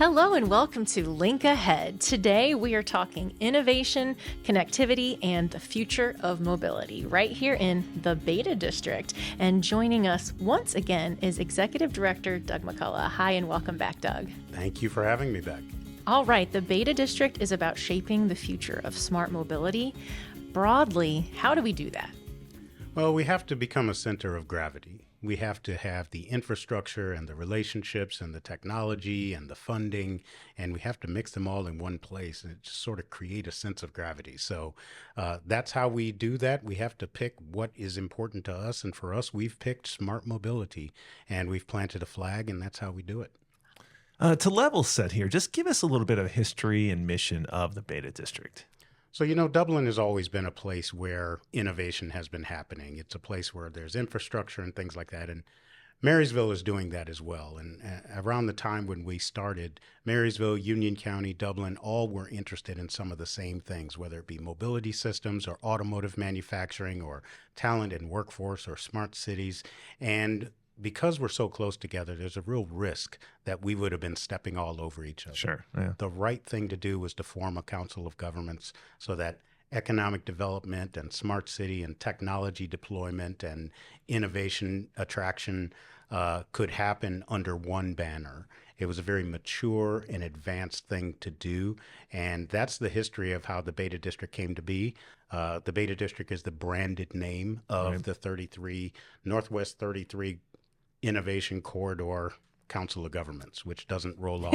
Hello and welcome to Link Ahead. Today we are talking innovation, connectivity, and the future of mobility right here in the Beta District. And joining us once again is Executive Director Doug McCullough. Hi and welcome back, Doug. Thank you for having me back. All right, the Beta District is about shaping the future of smart mobility. Broadly, how do we do that? Well, we have to become a center of gravity. We have to have the infrastructure and the relationships and the technology and the funding, and we have to mix them all in one place and just sort of create a sense of gravity. So that's how we do that. We have to pick what is important to us, and for us, we've picked smart mobility, and we've planted a flag, and that's how we do it. To level set here, just give us a little bit of history and mission of the Beta District. So, Dublin has always been a place where innovation has been happening. It's a place where there's infrastructure and things like that. And Marysville is doing that as well. And around the time when we started, Marysville, Union County, Dublin, all were interested in some of the same things, whether it be mobility systems or automotive manufacturing or talent and workforce or smart cities. And because we're so close together, there's a real risk that we would have been stepping all over each other. Sure. Yeah. The right thing to do was to form a council of governments so that economic development and smart city and technology deployment and innovation attraction could happen under one banner. It was a very mature and advanced thing to do. And that's the history of how the Beta District came to be. The Beta District is the branded name of the Northwest 33 Innovation Corridor Council of Governments, which doesn't roll off.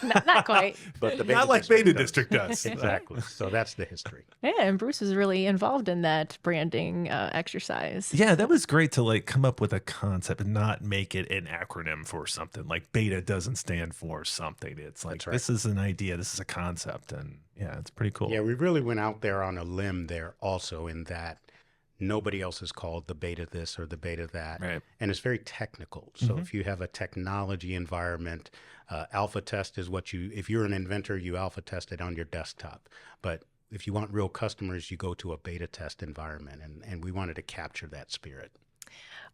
Not quite. But the Not like Beta District does. Exactly. So that's the history. Yeah, and Bruce was really involved in that branding exercise. Yeah, that was great to come up with a concept and not make it an acronym for something. Like Beta doesn't stand for something. It's like, right. This is an idea, this is a concept. And yeah, it's pretty cool. Yeah, we really went out there on a limb there also in that nobody else is called the Beta this or the Beta that. Right. And it's very technical. So if you have a technology environment, alpha test is if you're an inventor, you alpha test it on your desktop. But if you want real customers, you go to a beta test environment. And we wanted to capture that spirit.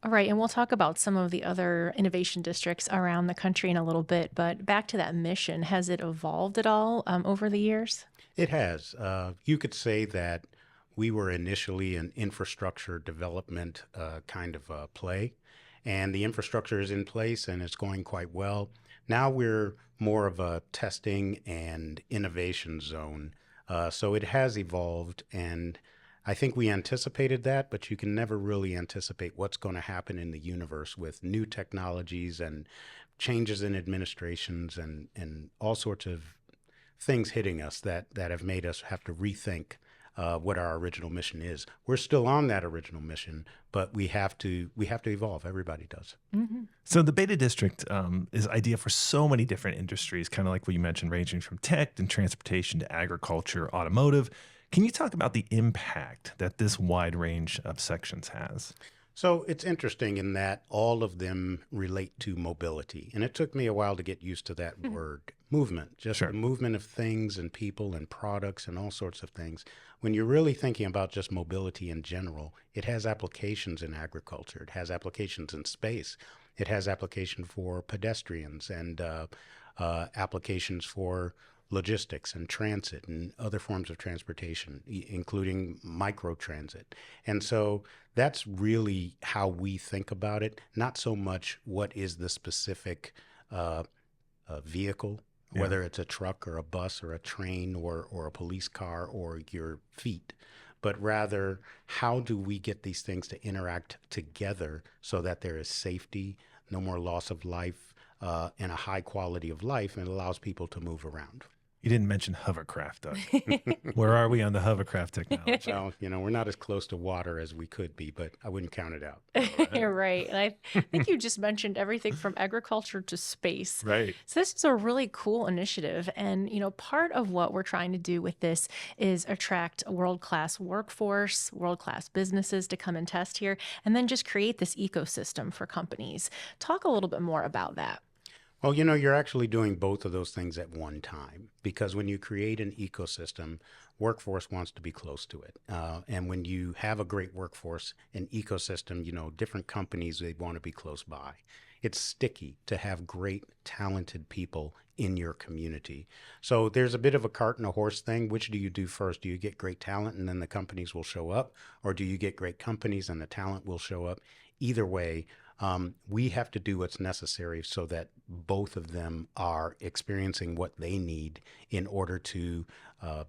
All right, and we'll talk about some of the other innovation districts around the country in a little bit, but back to that mission, has it evolved at all over the years? It has. You could say that we were initially an infrastructure development kind of play, and the infrastructure is in place and it's going quite well. Now we're more of a testing and innovation zone. So it has evolved, and I think we anticipated that, but you can never really anticipate what's going to happen in the universe with new technologies and changes in administrations and all sorts of things hitting us that have made us have to rethink what our original mission is. We're still on that original mission, but we have to evolve. Everybody does. Mm-hmm. So the Beta District is ideal for so many different industries, kind of like what you mentioned, ranging from tech and transportation to agriculture, automotive. Can you talk about the impact that this wide range of sections has? So it's interesting in that all of them relate to mobility. And it took me a while to get used to that word, movement, just Sure. the movement of things and people and products and all sorts of things. When you're really thinking about just mobility in general, it has applications in agriculture. It has applications in space. It has application for pedestrians and applications for logistics and transit and other forms of transportation, including microtransit. And so that's really how we think about it, not so much what is the specific vehicle, whether it's a truck or a bus or a train or a police car or your feet, but rather how do we get these things to interact together so that there is safety, no more loss of life, and a high quality of life, and it allows people to move around. You didn't mention hovercraft, Doug. Where are we on the hovercraft technology? Well, we're not as close to water as we could be, but I wouldn't count it out. You're right. And I think you just mentioned everything from agriculture to space. Right. So this is a really cool initiative. And, part of what we're trying to do with this is attract a world-class workforce, world-class businesses to come and test here, and then just create this ecosystem for companies. Talk a little bit more about that. Well, you're actually doing both of those things at one time, because when you create an ecosystem, workforce wants to be close to it. And when you have a great workforce, an ecosystem, different companies, they want to be close by. it's sticky to have great, talented people in your community. So there's a bit of a cart and a horse thing. Which do you do first? Do you get great talent and then the companies will show up? Or do you get great companies and the talent will show up? Either way, we have to do what's necessary so that both of them are experiencing what they need in order to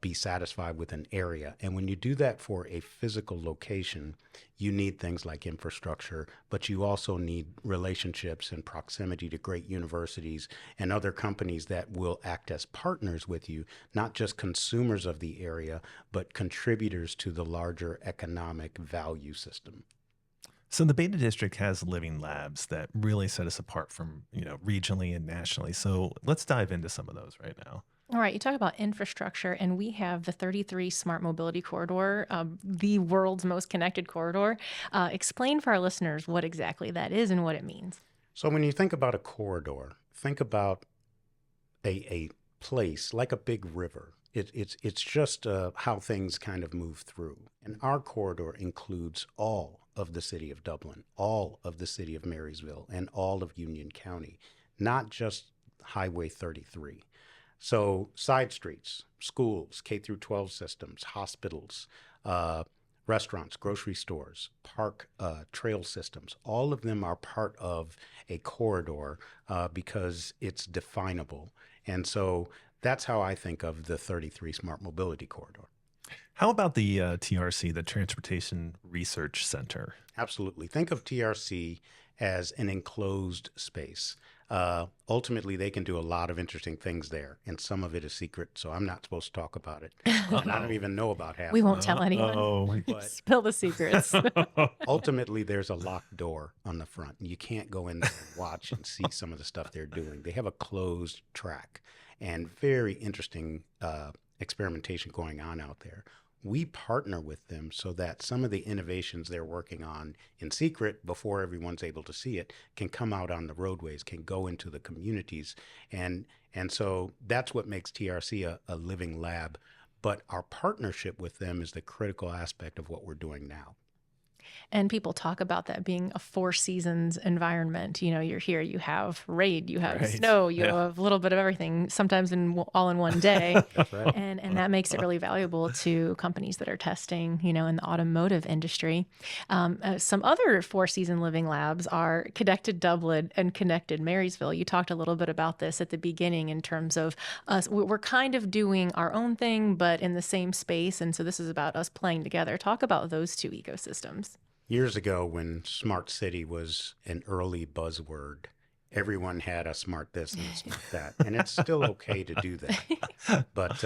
be satisfied with an area. And when you do that for a physical location, you need things like infrastructure, but you also need relationships and proximity to great universities and other companies that will act as partners with you, not just consumers of the area, but contributors to the larger economic value system. So the Beta District has living labs that really set us apart from, regionally and nationally. So let's dive into some of those right now. All right, you talk about infrastructure, and we have the 33 Smart Mobility Corridor, the world's most connected corridor. Explain for our listeners what exactly that is and what it means. So when you think about a corridor, think about a place like a big river. It's just how things kind of move through. And our corridor includes all of the city of Dublin, all of the city of Marysville, and all of Union County, not just Highway 33. So side streets, schools, K through 12 systems, hospitals, restaurants, grocery stores, park trail systems, all of them are part of a corridor because it's definable. And so that's how I think of the 33 Smart Mobility Corridor. How about the TRC, the Transportation Research Center? Absolutely. Think of TRC as an enclosed space. Ultimately, they can do a lot of interesting things there, and some of it is secret, so I'm not supposed to talk about it. And I don't even know about half. We won't tell anyone. Spill the secrets. Ultimately, there's a locked door on the front. You can't go in there and watch and see some of the stuff they're doing. They have a closed track and very interesting experimentation going on out there. We partner with them so that some of the innovations they're working on in secret before everyone's able to see it can come out on the roadways, can go into the communities. And so that's what makes TRC a living lab. But our partnership with them is the critical aspect of what we're doing now. And people talk about that being a four seasons environment. You're here, you have rain, you have snow, you have a little bit of everything, sometimes all in one day. That's right. And that makes it really valuable to companies that are testing, in the automotive industry. Some other four season living labs are Connected Dublin and Connected Marysville. You talked a little bit about this at the beginning in terms of us. We're kind of doing our own thing, but in the same space. And so this is about us playing together. Talk about those two ecosystems. Years ago, when smart city was an early buzzword, everyone had a smart this and a smart that, and it's still okay to do that. But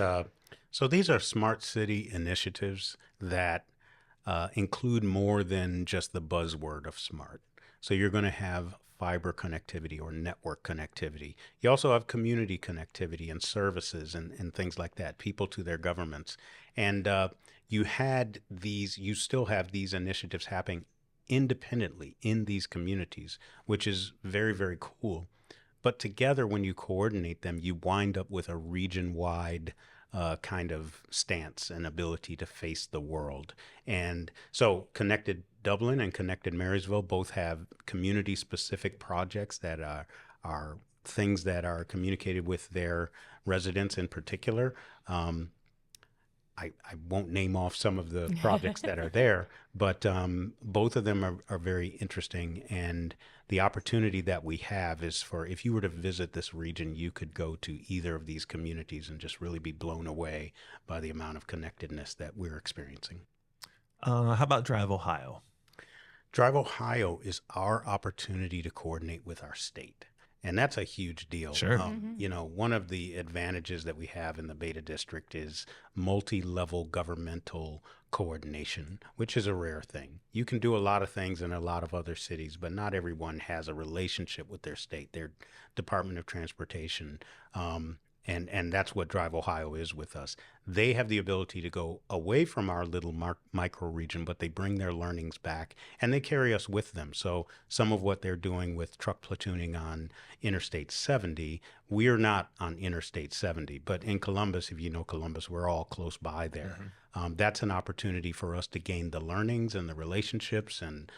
so these are smart city initiatives that include more than just the buzzword of smart. So you're going to have fiber connectivity or network connectivity. You also have community connectivity and services and things like that, people to their governments. And you still have these initiatives happening independently in these communities, which is very, very cool. But together, when you coordinate them, you wind up with a region-wide kind of stance and ability to face the world. And so Connected Dublin and Connected Marysville both have community-specific projects that are things that are communicated with their residents in particular. I won't name off some of the projects that are there, but both of them are very interesting. And the opportunity that we have is for, if you were to visit this region, you could go to either of these communities and just really be blown away by the amount of connectedness that we're experiencing. How about DriveOhio? DriveOhio is our opportunity to coordinate with our state. And that's a huge deal. Sure. One of the advantages that we have in the Beta District is multi-level governmental coordination, which is a rare thing. You can do a lot of things in a lot of other cities, but not everyone has a relationship with their state, their Department of Transportation. And that's what DriveOhio is with us. they have the ability to go away from our little micro region, but they bring their learnings back and they carry us with them. So some of what they're doing with truck platooning on Interstate 70, we're not on Interstate 70, but in Columbus, if you know Columbus, we're all close by there. That's an opportunity for us to gain the learnings and the relationships and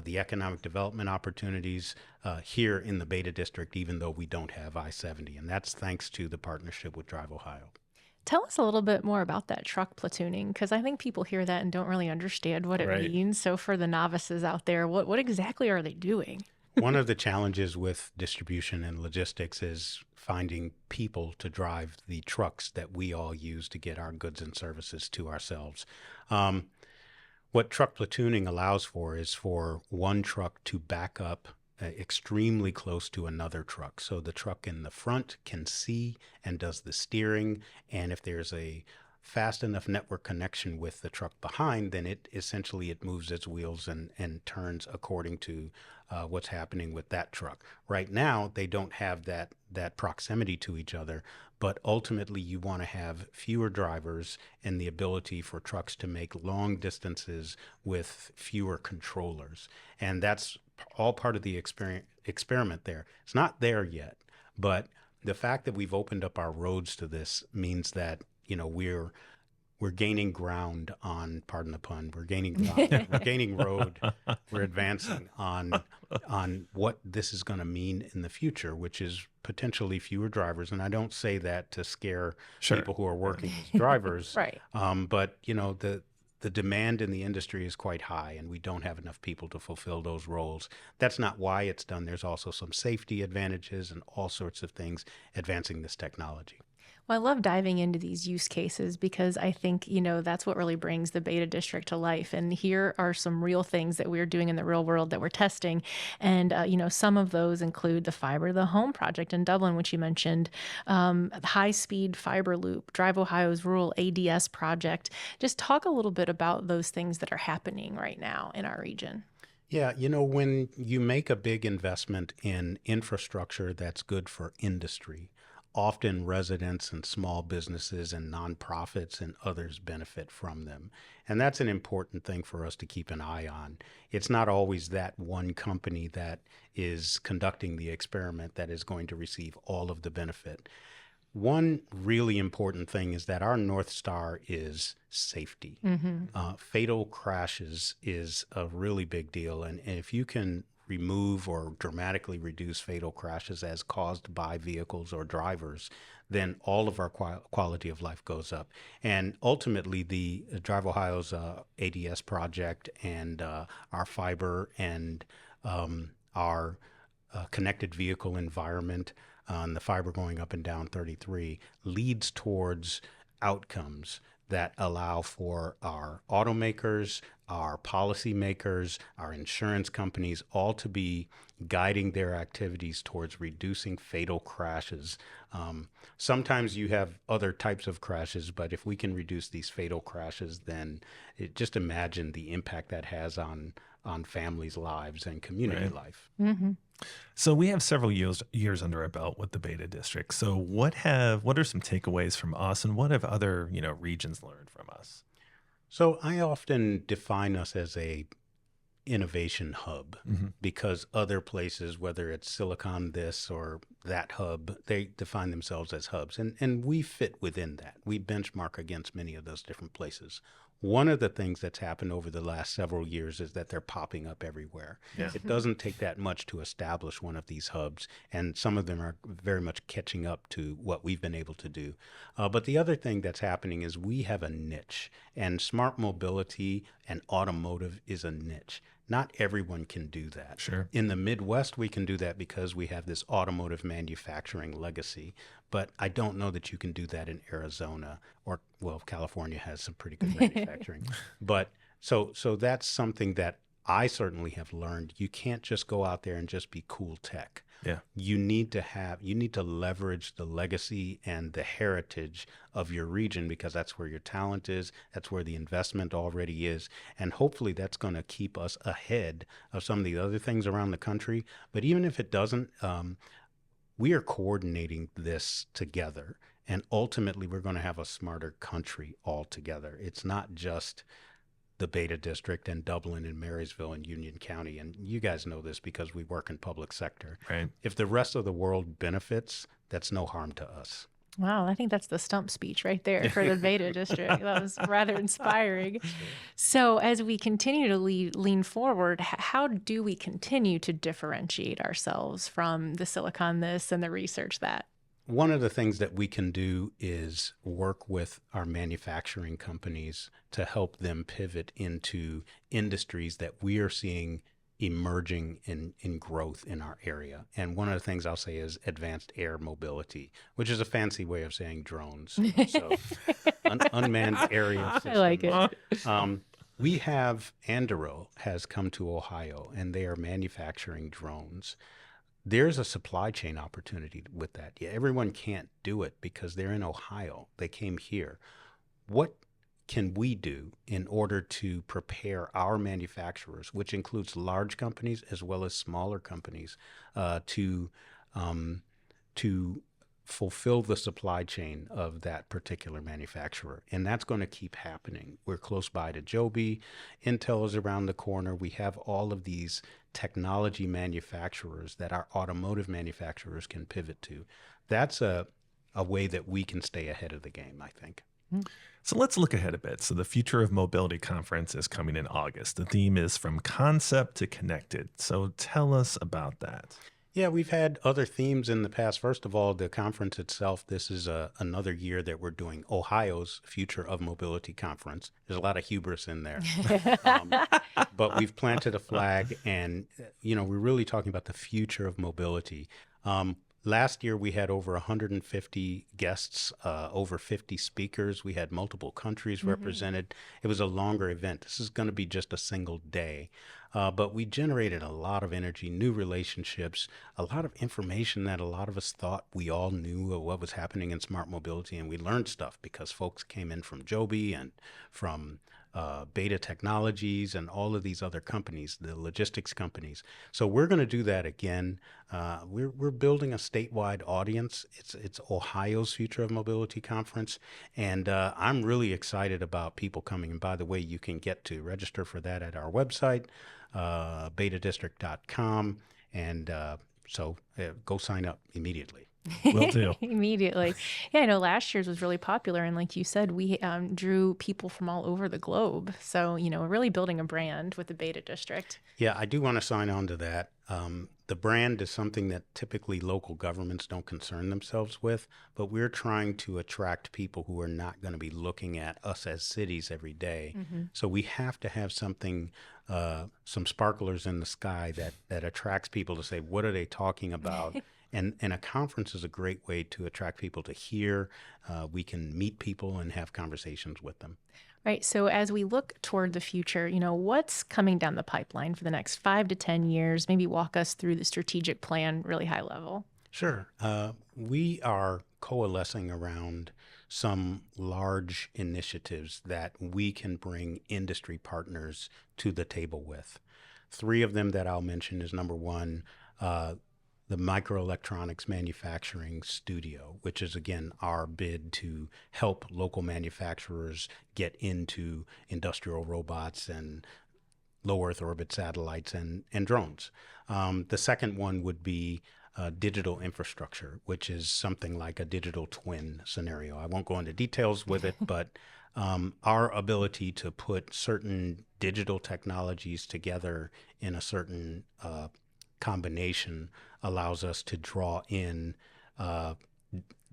the economic development opportunities here in the Beta District, even though we don't have I-70. And that's thanks to the partnership with DriveOhio. Tell us a little bit more about that truck platooning, because I think people hear that and don't really understand what it means. So for the novices out there, what exactly are they doing? One of the challenges with distribution and logistics is finding people to drive the trucks that we all use to get our goods and services to ourselves. What truck platooning allows for is for one truck to back up extremely close to another truck. So the truck in the front can see and does the steering. And if there's a fast enough network connection with the truck behind, then it moves its wheels and turns according to what's happening with that truck. Right now, they don't have that proximity to each other, but ultimately you want to have fewer drivers and the ability for trucks to make long distances with fewer controllers. And that's all part of the experiment there. It's not there yet, but the fact that we've opened up our roads to this means that, we're gaining ground on, pardon the pun, we're gaining ground, we're gaining road, we're advancing on what this is going to mean in the future, which is potentially fewer drivers. And I don't say that to scare people who are working as drivers, Right. But the demand in the industry is quite high, and we don't have enough people to fulfill those roles. That's not why it's done. There's also some safety advantages and all sorts of things advancing this technology. Well, I love diving into these use cases because I think, that's what really brings the Beta District to life. And here are some real things that we're doing in the real world that we're testing. And, some of those include the Fiber to the Home project in Dublin, which you mentioned, high-speed fiber loop, DriveOhio's rural ADS project. Just talk a little bit about those things that are happening right now in our region. Yeah, when you make a big investment in infrastructure that's good for industry, often residents and small businesses and nonprofits and others benefit from them. And that's an important thing for us to keep an eye on. It's not always that one company that is conducting the experiment that is going to receive all of the benefit. One really important thing is that our North Star is safety. Fatal crashes is a really big deal. And if you can remove or dramatically reduce fatal crashes as caused by vehicles or drivers, then all of our quality of life goes up. And ultimately, the DriveOhio's ADS project and our fiber and our connected vehicle environment, the fiber going up and down 33, leads towards outcomes that allow for our automakers, our policymakers, our insurance companies, all to be guiding their activities towards reducing fatal crashes. Sometimes you have other types of crashes, but if we can reduce these fatal crashes, then just imagine the impact that has on families' lives and community life. So we have several years under our belt with the Beta District. So what are some takeaways from us, and what have other regions learned from us? So I often define us as a innovation hub because other places, whether it's Silicon this or that hub, they define themselves as hubs, and we fit within that. We benchmark against many of those different places. One of the things that's happened over the last several years is that they're popping up everywhere. Yeah. It doesn't take that much to establish one of these hubs, and some of them are very much catching up to what we've been able to do. But the other thing that's happening is we have a niche, and smart mobility and automotive is a niche. Not everyone can do that. Sure. In the Midwest, we can do that because we have this automotive manufacturing legacy, but I don't know that you can do that in Arizona or, well, California has some pretty good manufacturing. But so that's something that I certainly have learned. You can't just go out there and just be cool tech. Yeah. You need to leverage the legacy and the heritage of your region because that's where your talent is, that's where the investment already is, and hopefully that's going to keep us ahead of some of the other things around the country. But even if it doesn't, we are coordinating this together. And ultimately, we're going to have a smarter country altogether. It's not just the Beta District and Dublin and Marysville and Union County. And you guys know this because we work in public sector. Right. If the rest of the world benefits, that's no harm to us. Wow, I think that's the stump speech right there for the Beta District. That was rather inspiring. So as we continue to lean forward, how do we continue to differentiate ourselves from the Silicon this and the research that? One of the things that we can do is work with our manufacturing companies to help them pivot into industries that we are seeing emerging in growth in our area. And one of the things I'll say is advanced air mobility, which is a fancy way of saying drones. So unmanned aerial systems. I like it. We have Anduril has come to Ohio, and they are manufacturing drones. There's a supply chain opportunity with that. Yeah, everyone can't do it because they're in Ohio. They came here. What can we do in order to prepare our manufacturers, which includes large companies as well as smaller companies, to fulfill the supply chain of that particular manufacturer? And that's going to keep happening. We're close by to Joby. Intel is around the corner. We have all of these technology manufacturers that our automotive manufacturers can pivot to. That's a way that we can stay ahead of the game, I think. So let's look ahead a bit. So the Future of Mobility Conference is coming in August. The theme is From Concept to Connected. So tell us about that. Yeah, we've had other themes in the past. First of all, the conference itself, this is another year that we're doing Ohio's Future of Mobility Conference. There's a lot of hubris in there. But we've planted a flag, and, we're really talking about the future of mobility. Last year, we had over 150 guests, over 50 speakers. We had multiple countries represented. It was a longer event. This is going to be just a single day. But we generated a lot of energy, new relationships, a lot of information that a lot of us thought we all knew of what was happening in smart mobility. And we learned stuff because folks came in from Joby and from Beta Technologies and all of these other companies, the logistics companies. So we're going to do that again. We're building a statewide audience. It's Ohio's Future of Mobility Conference, and I'm really excited about people coming. And by the way, you can get to register for that at our website, betadistrict.com, and so go sign up immediately. Will do. Immediately. Yeah, I know last year's was really popular. And like you said, we drew people from all over the globe. So, we're really building a brand with the Beta District. Yeah, I do want to sign on to that. The brand is something that typically local governments don't concern themselves with, but we're trying to attract people who are not going to be looking at us as cities every day. So we have to have something, some sparklers in the sky that attracts people to say, what are they talking about? And a conference is a great way to attract people to hear. We can meet people and have conversations with them. Right. So as we look toward the future, what's coming down the pipeline for the next 5 to 10 years? Maybe walk us through the strategic plan, really high level. Sure. We are coalescing around some large initiatives that we can bring industry partners to the table with. 3 of them that I'll mention is number one, the microelectronics manufacturing studio, which is, again, our bid to help local manufacturers get into industrial robots and low Earth orbit satellites and drones. The second one would be digital infrastructure, which is something like a digital twin scenario. I won't go into details with it, but our ability to put certain digital technologies together in a certain combination allows us to draw in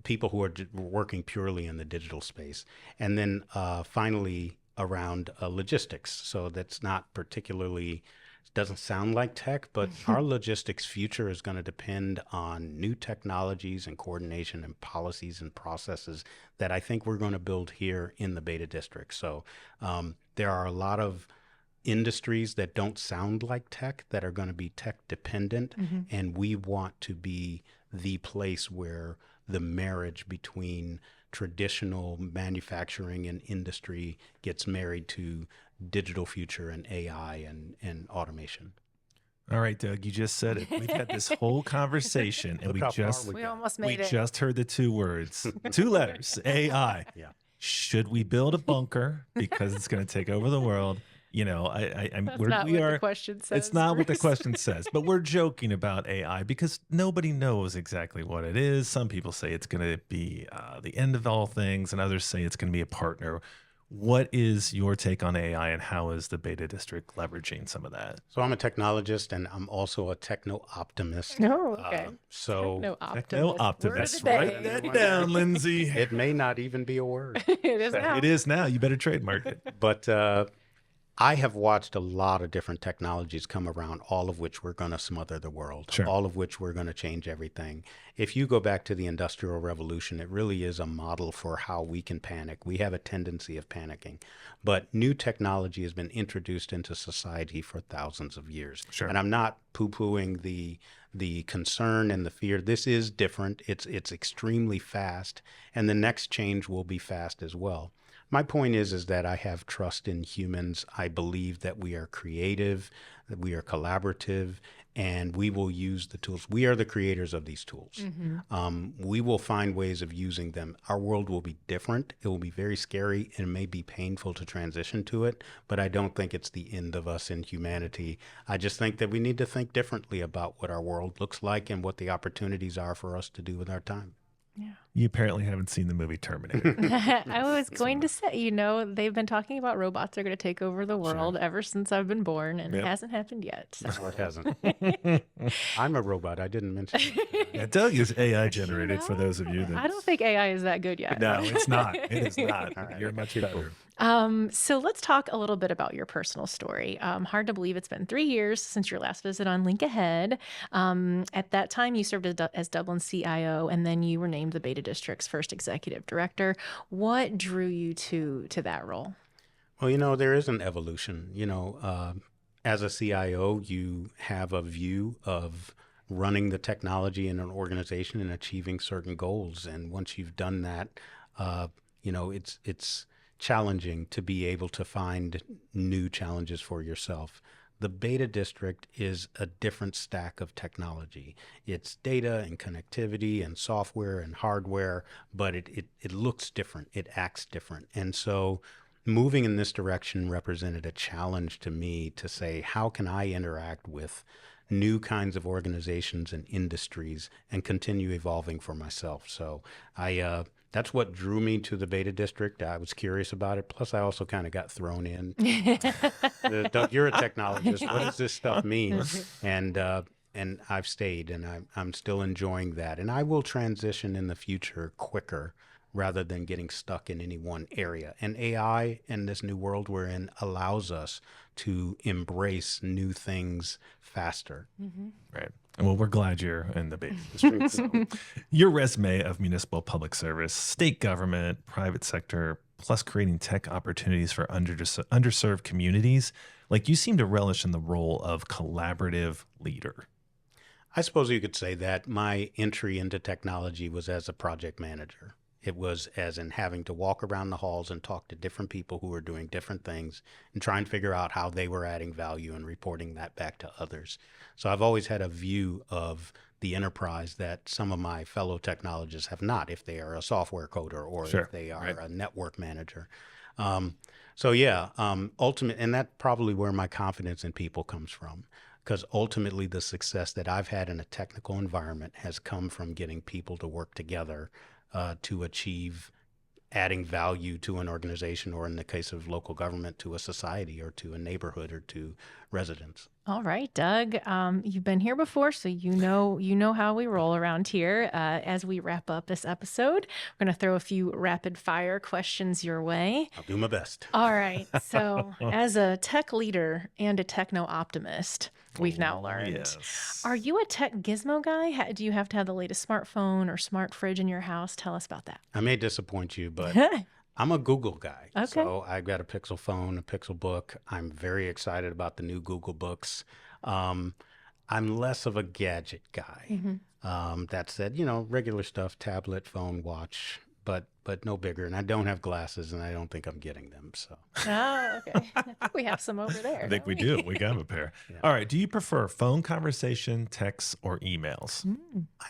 people who are working purely in the digital space. And then finally, around logistics. So that's not particularly, doesn't sound like tech, but our logistics future is going to depend on new technologies and coordination and policies and processes that I think we're going to build here in the Beta District. So there are a lot of industries that don't sound like tech that are going to be tech dependent, and we want to be the place where the marriage between traditional manufacturing and industry gets married to digital future and AI and automation. All right, Doug, you just said it. We've had this whole conversation, and Look we how far just we We got. almost we made it. just heard the 2 words, 2 letters, AI. Yeah. Should we build a bunker because it's going to take over the world? You know, That's we're, not we what are. the question says. It's not what the Bruce. question says, but we're joking about AI because nobody knows exactly what it is. Some people say it's going to be the end of all things, and others say it's going to be a partner. What is your take on AI, and how is the Beta District leveraging some of that? So I'm a technologist, and I'm also a techno-optimist. Oh, okay. So No Techno optimist. Write that down, Lindsay. it may not even be a word. It is now. It is now. You better trademark it. But I have watched a lot of different technologies come around, all of which were going to smother the world, Sure. all of which were going to change everything. If you go back to the Industrial Revolution, it really is a model for how we can panic. We have a tendency of panicking. But new technology has been introduced into society for thousands of years. Sure. And I'm not poo-pooing the concern and the fear. This is different. It's extremely fast, and the next change will be fast as well. My point is that I have trust in humans. I believe that we are creative, that we are collaborative, and we will use the tools. We are the creators of these tools. We will find ways of using them. Our world will be different. It will be very scary, and it may be painful to transition to it, but I don't think it's the end of us in humanity. I just think that we need to think differently about what our world looks like and what the opportunities are for us to do with our time. Yeah. You apparently haven't seen the movie Terminator. I was going to say, they've been talking about robots are going to take over the world ever since I've been born, and Yep. it hasn't happened yet. So. No, it hasn't. I'm a robot. I didn't mention it. Yeah, Doug is AI generated for those of you that. I don't think AI is that good yet. No, it's not. It is not. All right. You're much better. So let's talk a little bit about your personal story. Hard to believe it's been 3 years since your last visit on Link Ahead. At that time, you served as Dublin CIO, and then you were named the Beta District's first executive director. What drew you to that role? Well, there is an evolution. As a CIO, you have a view of running the technology in an organization and achieving certain goals. And once you've done that, it's challenging to be able to find new challenges for yourself. The Beta District is a different stack of technology. It's data and connectivity and software and hardware, but it looks different. It acts different. And so moving in this direction represented a challenge to me to say, how can I interact with new kinds of organizations and industries and continue evolving for myself? So that's what drew me to the Beta District. I was curious about it. Plus, I also kind of got thrown in. Doug, you're a technologist. What does this stuff mean? And I've stayed, and I'm still enjoying that. And I will transition in the future quicker rather than getting stuck in any one area. And AI and this new world we're in allows us to embrace new things faster. Right. Well, we're glad you're in the Beta District. So, your resume of municipal public service, state government, private sector, plus creating tech opportunities for underserved communities, like you seem to relish in the role of collaborative leader. I suppose you could say that my entry into technology was as a project manager. It was as in having to walk around the halls and talk to different people who were doing different things and try and figure out how they were adding value and reporting that back to others. So I've always had a view of the enterprise that some of my fellow technologists have not, if they are a software coder or if they are a network manager. Ultimate, and that's probably where my confidence in people comes from. Because ultimately the success that I've had in a technical environment has come from getting people to work together to achieve adding value to an organization, or in the case of local government, to a society or to a neighborhood or to residents. All right, Doug, you've been here before, so you know how we roll around here. As we wrap up this episode, we're going to throw a few rapid fire questions your way. I'll do my best. All right. So as a tech leader and a techno optimist, we've now learned. Yes. Are you a tech gizmo guy? Do you have to have the latest smartphone or smart fridge in your house? Tell us about that. I may disappoint you, but I'm a Google guy. Okay. So I've got a Pixel phone, a Pixel book. I'm very excited about the new Google books. I'm less of a gadget guy. That said, regular stuff, tablet, phone, watch, but no bigger. And I don't have glasses, and I don't think I'm getting them. So Oh, okay. I think we have some over there. I think don't we do. We got a pair. Yeah. All right. Do you prefer phone conversation, texts, or emails?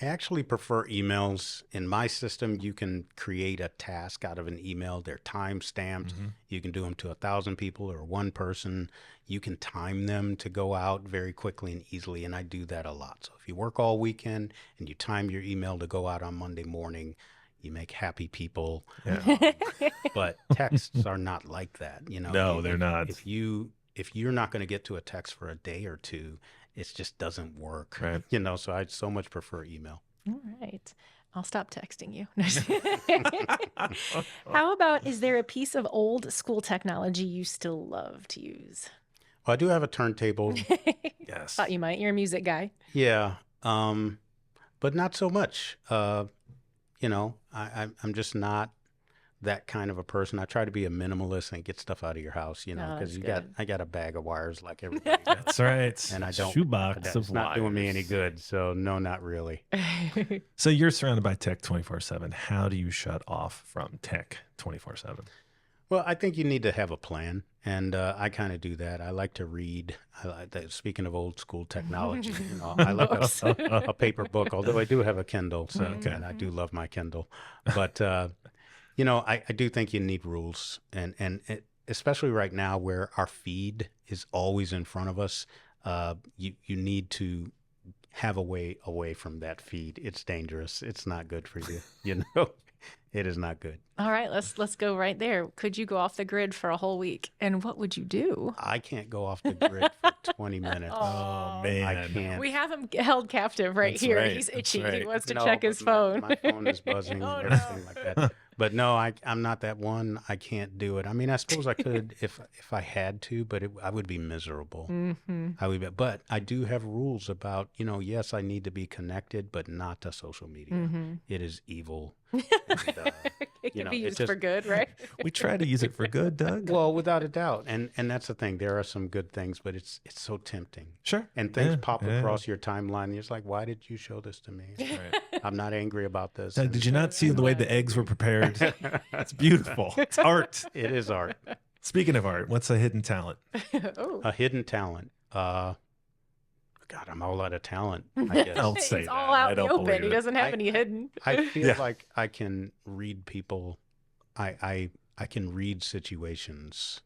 I actually prefer emails. In my system, you can create a task out of an email. They're time stamped. You can do them to 1,000 people or one person. You can time them to go out very quickly and easily, and I do that a lot. So if you work all weekend and you time your email to go out on Monday morning, you make happy people. Yeah. But texts are not like that. No, they're not. If you're not going to get to a text for a day or two, it just doesn't work. Right. So I so much prefer email. All right. I'll stop texting you. How about, is there a piece of old school technology you still love to use? Well, I do have a turntable. Yes. Thought you might. You're a music guy. Yeah. But not so much. I'm just not that kind of a person. I try to be a minimalist and get stuff out of your house, Oh, because that's I got a bag of wires like everybody. That's right. And I don't. Shoebox That's of not doing me wires. any good. So no, not really. So you're surrounded by tech 24/7. How do you shut off from tech 24/7? Well, I think you need to have a plan, and I kind of do that. I like to read. Speaking of old school technology, I like a paper book, although I do have a Kindle, so and I do love my Kindle. But I do think you need rules, and especially right now where our feed is always in front of us, you need to have a way away from that feed. It's dangerous. It's not good for you. It is not good. All right, let's go right there. Could you go off the grid for a whole week? And what would you do? I can't go off the grid for 20 minutes. Oh, man. I can't. We have him held captive right That's here. right, He's that's itchy. He right. wants to No, check but his phone. My phone is buzzing Oh, and no. everything like that. But no, I'm not that one. I can't do it. I mean, I suppose I could if I had to, but I would be miserable. But I do have rules about, yes, I need to be connected, but not to social media. It is evil. And, It can be it's used just- for good, right? We try to use it for good, Doug. Well, without a doubt. And that's the thing. There are some good things, but it's so tempting. Sure. And things Yeah, pop yeah. across your timeline. And you're just like, why did you show this to me? Right. I'm not angry about this. Doug, did you not see the way the eggs were prepared? It's beautiful. It's art. It is art. Speaking of art, what's a hidden talent? Oh. A hidden talent. God, I'm all out of talent, I guess. Don't say It's that. all out I in the don't open. believe He it. doesn't have I- any hidden. I feel Yeah. like I can read people. I can read situations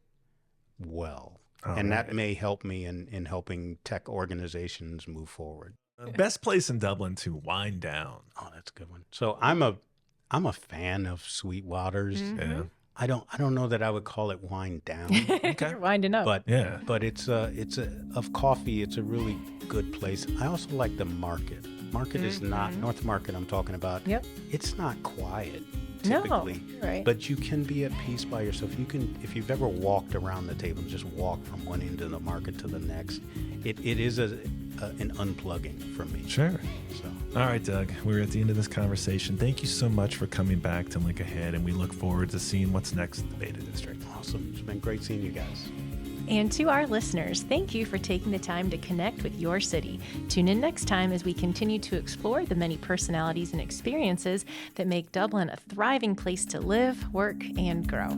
well. All and that right. may help me in helping tech organizations move forward. Best place in Dublin to wind down. Oh, that's a good one. So I'm a fan of sweet waters. Yeah. I don't know that I would call it wind down, You're winding up. but Yeah. but it's of coffee. It's a really good place. I also like the market. Market is not North Market. I'm talking about. Yep. It's not quiet No, typically, right. but you can be at peace by yourself. You can, if you've ever walked around the table, just walk from one end of the market to the next. It is an unplugging for me. Sure. So All right, Doug, we're at the end of this conversation. Thank you so much for coming back to Link Ahead, and we look forward to seeing what's next in the Beta District. awesome. It's been great seeing you guys. And to our listeners, thank you for taking the time to connect with your city. Tune in next time as we continue to explore the many personalities and experiences that make Dublin a thriving place to live, work, and grow.